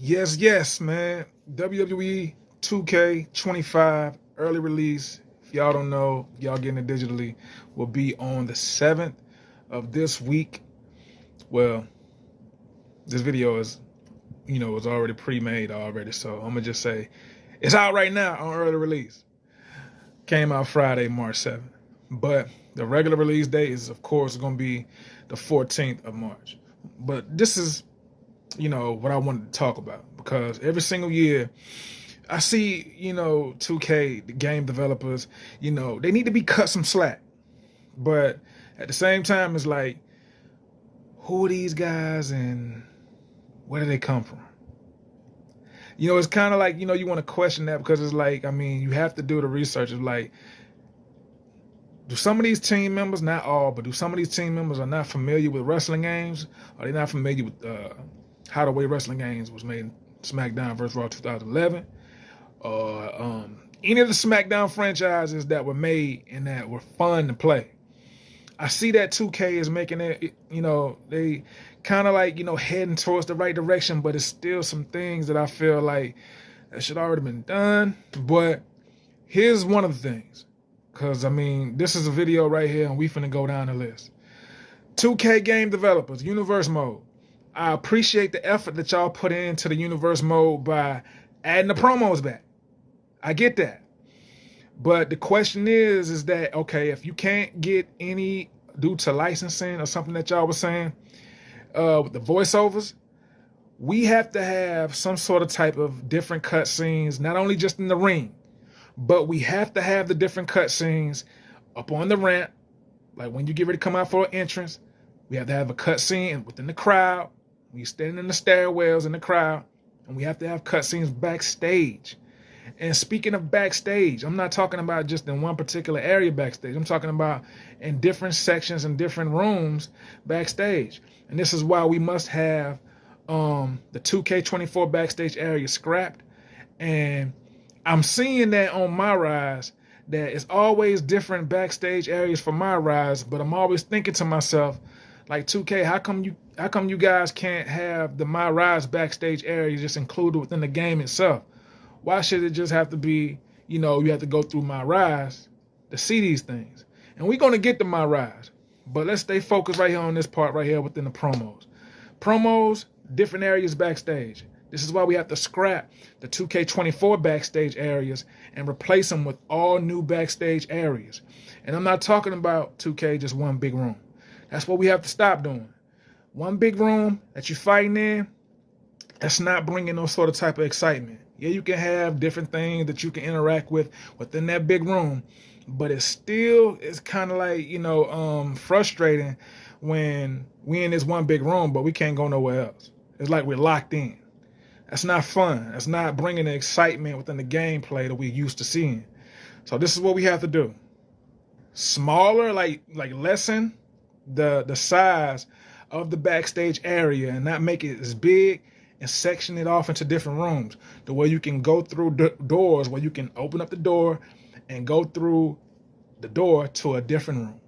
Yes, man. WWE 2K25 early release. If y'all don't know, y'all getting it digitally, will be on the 7th of this week. Well, this video is already pre-made already. So I'm gonna just say it's out right now on early release. Came out Friday, March 7th. But the regular release date is, of course, gonna be the 14th of March. But this is what I wanted to talk about, because every single year I see, 2K, the game developers, they need to be cut some slack. But at the same time, it's like, who are these guys and where do they come from? It's kind of like, you want to question that, because it's like, you have to do the research. It's like, do some of these team members, not all, but do some of these team members are not familiar with wrestling games? Are they not familiar with how the way wrestling games was made in SmackDown vs. Raw 2011? Or any of the SmackDown franchises that were made and that were fun to play? I see that 2K is making it, they kind of like, heading towards the right direction, but it's still some things that I feel like that should already been done. But here's one of the things, because, this is a video right here, and we finna go down the list. 2K game developers, Universe Mode. I appreciate the effort that y'all put into the Universe Mode by adding the promos back. I get that. But the question is that, okay, if you can't get any due to licensing or something that y'all was saying, with the voiceovers, we have to have some sort of type of different cutscenes, not only just in the ring, but we have to have the different cutscenes up on the ramp. Like when you get ready to come out for an entrance, we have to have a cutscene within the crowd. When you're standing in the stairwells in the crowd, and we have to have cutscenes backstage. And speaking of backstage, I'm not talking about just in one particular area backstage. I'm talking about in different sections and different rooms backstage. And this is why we must have the 2K24 backstage area scrapped. And I'm seeing that on MyRise, that it's always different backstage areas for MyRise, but I'm always thinking to myself, like, 2K, how come you guys can't have the MyRise backstage area just included within the game itself? Why should it just have to be, you have to go through MyRise to see these things? And we're going to get to MyRise, but let's stay focused right here on this part right here within the promos. Promos, different areas backstage. This is why we have to scrap the 2K24 backstage areas and replace them with all new backstage areas. And I'm not talking about 2K just one big room. That's what we have to stop doing. One big room that you're fighting in, that's not bringing no sort of type of excitement. Yeah, you can have different things that you can interact with within that big room, but it's kind of like, frustrating when we in this one big room, but we can't go nowhere else. It's like we're locked in. That's not fun. That's not bringing the excitement within the gameplay that we're used to seeing. So this is what we have to do. Smaller, like lessen the size of the backstage area and not make it as big, and section it off into different rooms, the way you can go through doors, where you can open up the door and go through the door to a different room.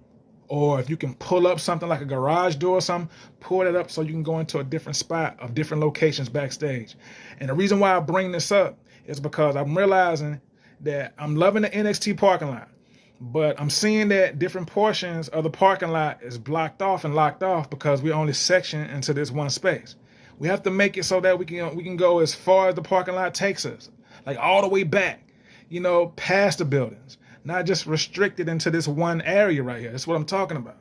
Or if you can pull up something like a garage door or something, pull it up so you can go into a different spot of different locations backstage. And the reason why I bring this up is because I'm realizing that I'm loving the NXT parking lot, but I'm seeing that different portions of the parking lot is blocked off and locked off because we only section into this one space. We have to make it so that we can go as far as the parking lot takes us, like all the way back, past the buildings, not just restricted into this one area right here. That's what I'm talking about,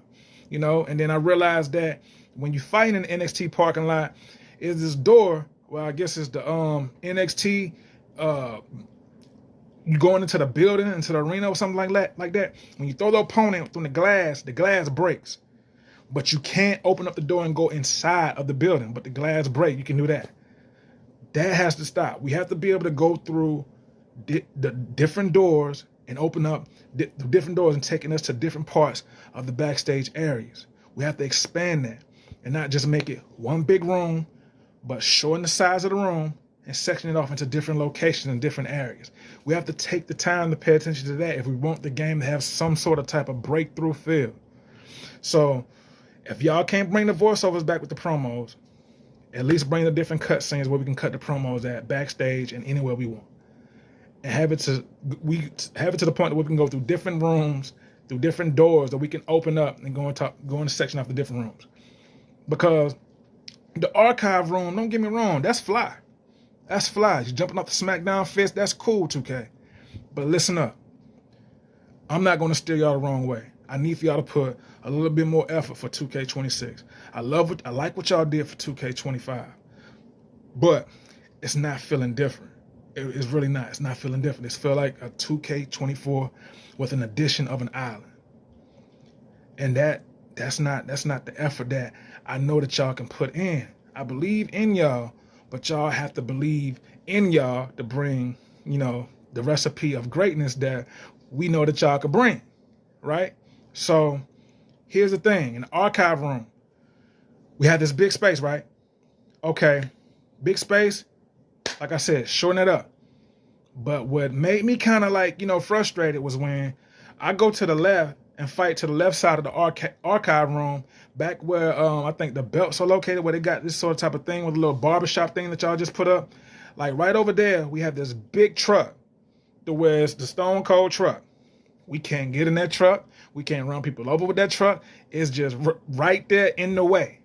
And then I realized that when you fight in the NXT parking lot, is this door. Well, I guess it's the NXT. You going into the building, into the arena or something like that. When you throw the opponent through the glass breaks. But you can't open up the door and go inside of the building. But the glass break, you can do that. That has to stop. We have to be able to go through the different doors and open up the different doors and taking us to different parts of the backstage areas. We have to expand that and not just make it one big room, but shorten the size of the room and section it off into different locations and different areas. We have to take the time to pay attention to that if we want the game to have some sort of type of breakthrough feel. So if y'all can't bring the voiceovers back with the promos, At least bring the different cut scenes where we can cut the promos at backstage and anywhere we want. And have it to the point that we can go through different rooms, through different doors that we can open up and go in the section of the different rooms. Because the archive room, don't get me wrong, that's fly. That's fly. You jumping off the SmackDown fist, that's cool, 2K. But listen up. I'm not going to steer y'all the wrong way. I need for y'all to put a little bit more effort for 2K26. I like what y'all did for 2K25. But it's not feeling different. It's really not. It's not feeling different. It's feel like a 2K24 with an addition of an island. And that's not the effort that I know that y'all can put in. I believe in y'all, but y'all have to believe in y'all to bring, the recipe of greatness that we know that y'all can bring, right? So here's the thing. In the archive room, we had this big space, right? Okay, big space, like I said, shorten it up. But what made me kind of frustrated was when I go to the left and fight to the left side of the archive room, back where I think the belts are located, where they got this sort of type of thing with a little barbershop thing that y'all just put up. Like right over there, we have this big truck to where it's the Stone Cold truck. We can't get in that truck. We can't run people over with that truck. It's just right there in the way.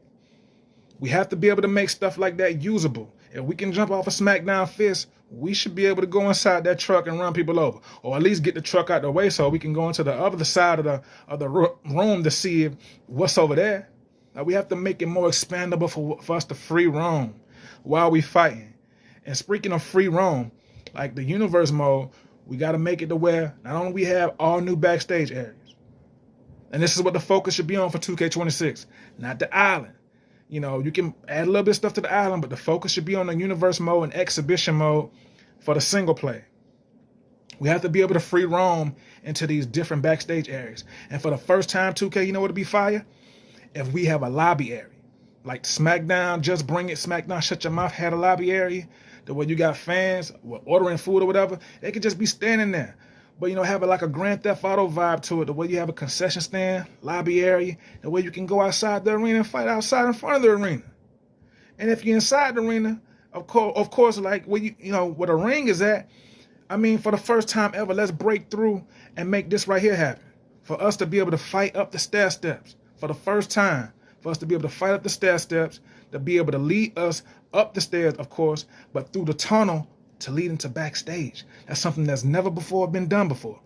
We have to be able to make stuff like that usable. If we can jump off a SmackDown fist, we should be able to go inside that truck and run people over, or at least get the truck out the way so we can go into the other side of the room to see what's over there. Now, we have to make it more expandable for us to free roam while we fighting. And speaking of free roam, like the universe mode, we got to make it to where not only we have all new backstage areas, and this is what the focus should be on for 2K26, not the island. You can add a little bit of stuff to the island, but the focus should be on the universe mode and exhibition mode for the single play. We have to be able to free roam into these different backstage areas. And for the first time, 2K, you know what would be fire? If we have a lobby area. Like SmackDown, Just Bring It, SmackDown Shut Your Mouth had a lobby area. The way you got fans ordering food or whatever, they could just be standing there. But, have it like a Grand Theft Auto vibe to it, the way you have a concession stand, lobby area, the way you can go outside the arena and fight outside in front of the arena. And if you're inside the arena, of course, like where where the ring is at, for the first time ever, let's break through and make this right here happen. For us to be able to fight up the stair steps. For the first time, for us to be able to fight up the stair steps, to be able to lead us up the stairs, of course, but through the tunnel to lead into backstage. That's something that's never before been done before.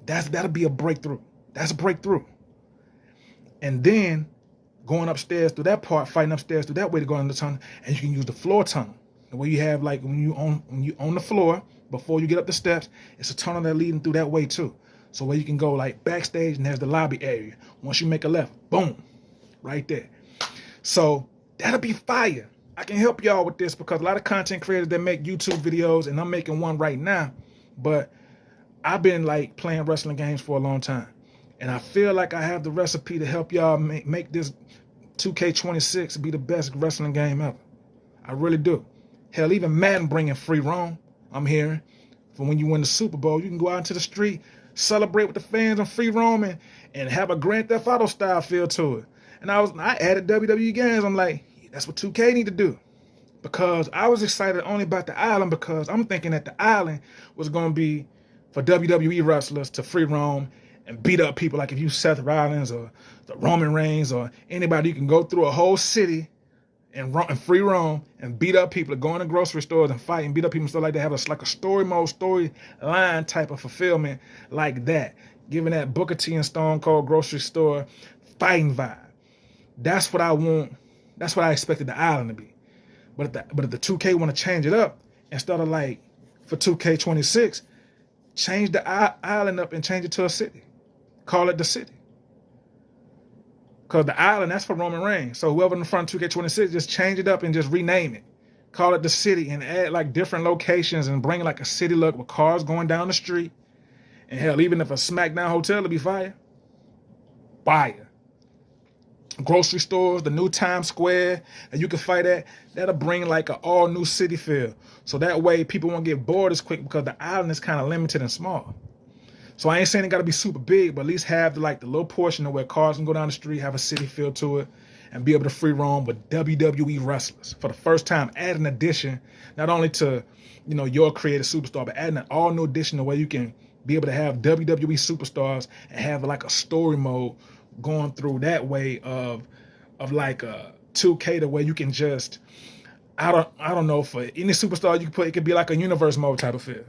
That'll be a breakthrough. That's a breakthrough. And then going upstairs through that part, fighting upstairs through that way to go in the tunnel, and you can use the floor tunnel. The way you have when you on the floor before you get up the steps, it's a tunnel that leading through that way too. So where you can go like backstage and there's the lobby area. Once you make a left, boom, right there. So that'll be fire. I can help y'all with this because a lot of content creators that make YouTube videos, and I'm making one right now, but I've been playing wrestling games for a long time. And I feel like I have the recipe to help y'all make this 2K26 be the best wrestling game ever. I really do. Hell, even Madden bringing free roam, I'm hearing. For when you win the Super Bowl, you can go out into the street, celebrate with the fans on free roam, and have a Grand Theft Auto style feel to it. And I added WWE games. I'm like, that's what 2K need to do. Because I was excited only about the island because I'm thinking that the island was going to be for WWE wrestlers to free roam and beat up people. Like if you Seth Rollins or the Roman Reigns or anybody, you can go through a whole city and free roam and beat up people, go into grocery stores and fight and beat up people and stuff like that. Have a story mode, storyline type of fulfillment like that. Giving that Booker T and Stone Cold grocery store fighting vibe. That's what I want. That's what I expected the island to be. But if the 2K want to change it up, instead of for 2K26, change the island up and change it to a city. Call it the city. Because the island, that's for Roman Reigns. So whoever in the front of 2K26, just change it up and just rename it. Call it the city and add different locations and bring a city look with cars going down the street. And hell, even if a SmackDown hotel will be fire. Fire. Grocery stores, the new Times Square that you can fight at, that'll bring an all new city feel. So that way people won't get bored as quick because the island is kind of limited and small. So I ain't saying it got to be super big, but at least have the little portion of where cars can go down the street, have a city feel to it, and be able to free roam with WWE wrestlers for the first time. Add an addition, not only to, you know, your creative superstar, but adding an all new addition the way you can be able to have WWE superstars and have like a story mode going through that way of like a 2K, the way you can just, I don't know, for any superstar you can put, it could be like a universe mode type of feel.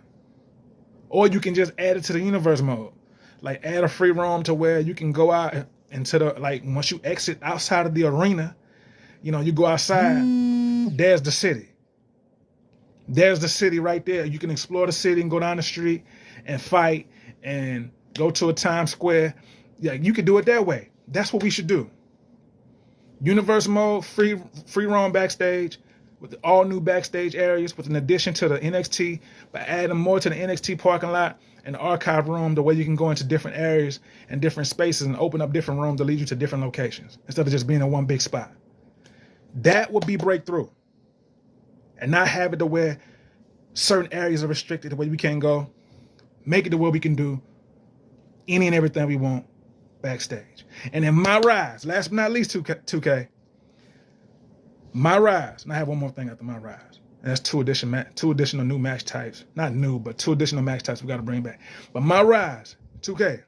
Or you can just add it to the universe mode. Like add a free roam to where you can go out into the, like once you exit outside of the arena, you know, you go outside, there's the city. There's the city right there. You can explore the city and go down the street and fight and go to a Times Square. Yeah, you could do it that way. That's what we should do. Universe mode, free roam backstage with all new backstage areas with an addition to the NXT, by adding more to the NXT parking lot and the archive room, the way you can go into different areas and different spaces and open up different rooms to lead you to different locations instead of just being in one big spot. That would be breakthrough. And not have it to where certain areas are restricted, the way we can't go. Make it to where we can do any and everything we want backstage. And in MyRise, last but not least, 2K, MyRise, and I have one more thing after MyRise. And that's two additional new match types. Not new, but two additional match types we got to bring back. But MyRise, 2K,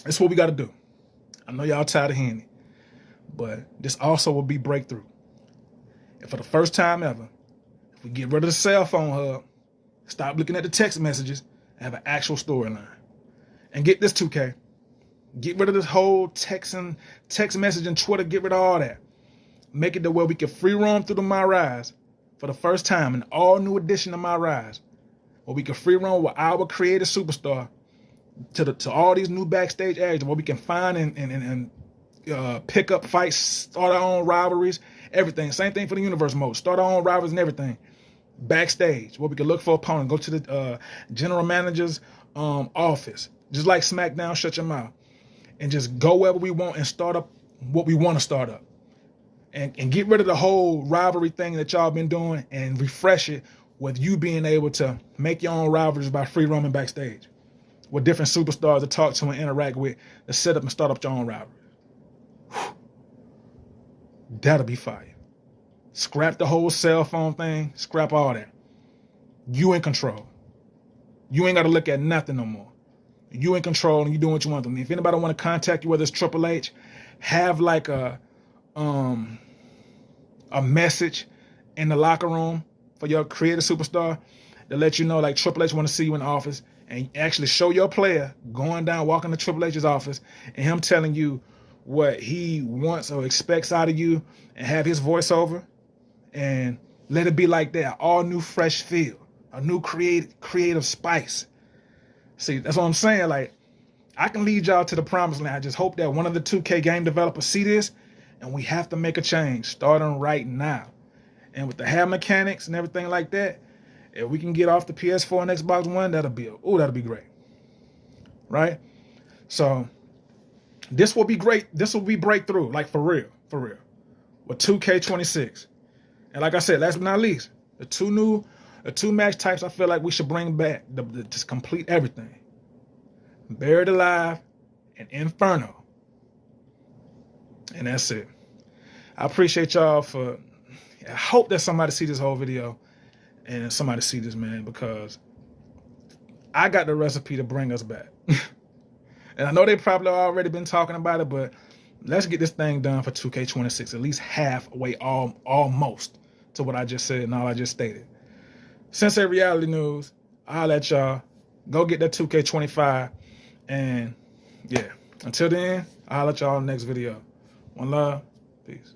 that's what we got to do. I know y'all tired of hearing it, but this also will be breakthrough. And for the first time ever, if we get rid of the cell phone hub, stop looking at the text messages, and have an actual storyline. And get this, 2K. Get rid of this whole text messaging, Twitter, get rid of all that. Make it to where we can free roam through the MyRise for the first time, an all new edition of MyRise, where we can free roam with our creative superstar to all these new backstage areas where we can find and pick up fights, start our own rivalries, everything. Same thing for the universe mode. Start our own rivalries and everything. Backstage, where we can look for opponents, go to the general manager's office, just like SmackDown, shut your mouth, and just go wherever we want and start up what we want to start up. And get rid of the whole rivalry thing that y'all been doing and refresh it with you being able to make your own rivalries by free roaming backstage with different superstars to talk to and interact with to set up and start up your own rivalry. That'll be fire. Scrap the whole cell phone thing. Scrap all that. You in control. You ain't got to look at nothing no more. You in control and you doing what you want to do. If anybody want to contact you, whether it's Triple H, have like a message in the locker room for your creative superstar to let you know, like, Triple H want to see you in the office, and actually show your player going down, walking to Triple H's office, and him telling you what he wants or expects out of you, and have his voiceover, and let it be like that. All new fresh feel, a new creative spice. See, that's what I'm saying. Like, I can lead y'all to the promised land. I just hope that one of the 2K game developers see this, and we have to make a change starting right now. And with the hair mechanics and everything like that, if we can get off the PS4 and Xbox One, that'll be great. Right? So this will be great. This will be breakthrough, like for real. With 2K26. And like I said, last but not least, the two match types I feel like we should bring back to complete everything. Buried Alive and Inferno. And that's it. I appreciate y'all I hope that somebody see this whole video and somebody see this, man, because I got the recipe to bring us back. And I know they probably already been talking about it, but let's get this thing done for 2K26, at least halfway, almost to what I just said and all I just stated. Sensei Reality News, I'll let y'all go get that 2K25. And yeah, until then, I'll let y'all in the next video. One love. Peace.